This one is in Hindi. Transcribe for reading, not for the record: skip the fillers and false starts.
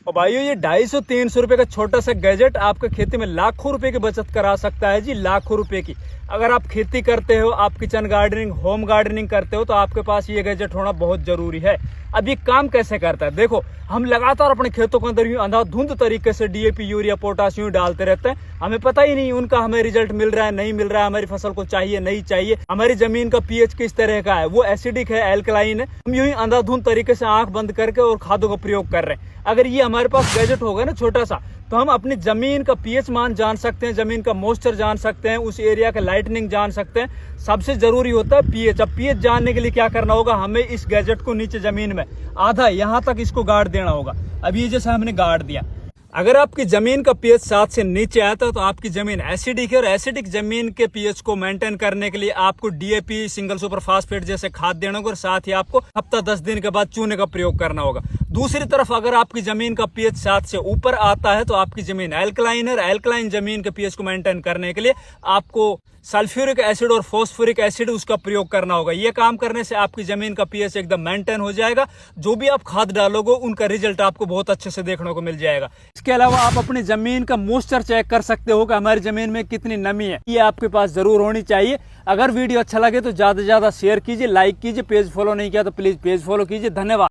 और भाइयों ये 250-300 रुपए का छोटा सा गैजेट आपके खेती में लाखों रुपए की बचत करा सकता है जी, लाखों रुपए की। अगर आप खेती करते हो, आप किचन गार्डनिंग, होम गार्डनिंग करते हो तो आपके पास ये गैजेट होना बहुत जरूरी है। अब ये काम कैसे करता है, देखो हम लगातार अपने खेतों के अंदर यूं अंधाधुंध तरीके से डीएपी, यूरिया, पोटाशियम डालते रहते हैं, हमें पता ही नहीं उनका हमें रिजल्ट मिल रहा है नहीं मिल रहा है, हमारी फसल को चाहिए नहीं चाहिए, हमारी जमीन का पीएच किस तरह का है, वो एसिडिक है, एल्कलाइन है, हम यूं ही अंधाधुंध तरीके से आंख बंद करके और खादों का प्रयोग कर रहे हैं। अगर ये हमारे पास गैजेट होगा ना छोटा सा, तो हम अपनी जमीन का पीएच मान जान सकते हैं, जमीन का मॉइस्चर जान सकते हैं, उस एरिया का लाइटनिंग जान सकते हैं। सबसे जरूरी होता है पीएच। अब पीएच जानने के लिए क्या करना होगा, हमें इस गैजेट को नीचे जमीन में आधा यहां तक इसको गाड़ देना होगा। अब ये जैसे हमने गाड़ दिया, अगर आपकी जमीन का पीएच 7 से नीचे आता है तो आपकी जमीन एसिडिक है, और एसिडिक जमीन के पीएच को मेंटेन करने के लिए आपको डीएपी, सिंगल सुपर फास्फेट जैसे खाद देना होगा, और साथ ही आपको हफ्ता 10 दिन के बाद चूने का प्रयोग करना होगा। दूसरी तरफ अगर आपकी जमीन का पीएच 7 से ऊपर आता है तो आपकी जमीन एल्कलाइन है, एल्कलाइन जमीन के पीएच को मेंटेन करने के लिए आपको सल्फ्यूरिक एसिड और फॉस्फोरिक एसिड उसका प्रयोग करना होगा। ये काम करने से आपकी जमीन का पीएच एकदम मेंटेन हो जाएगा। जो भी आप खाद डालोगे उनका रिजल्ट आपको बहुत अच्छे से देखने को मिल जाएगा। इसके अलावा आप अपनी जमीन का मॉइस्चर चेक कर सकते हो कि हमारी जमीन में कितनी नमी है, ये आपके पास जरूर होनी चाहिए। अगर वीडियो अच्छा लगे तो ज्यादा से ज्यादा शेयर कीजिए, लाइक कीजिए, पेज फॉलो नहीं किया तो प्लीज पेज फॉलो कीजिए। धन्यवाद।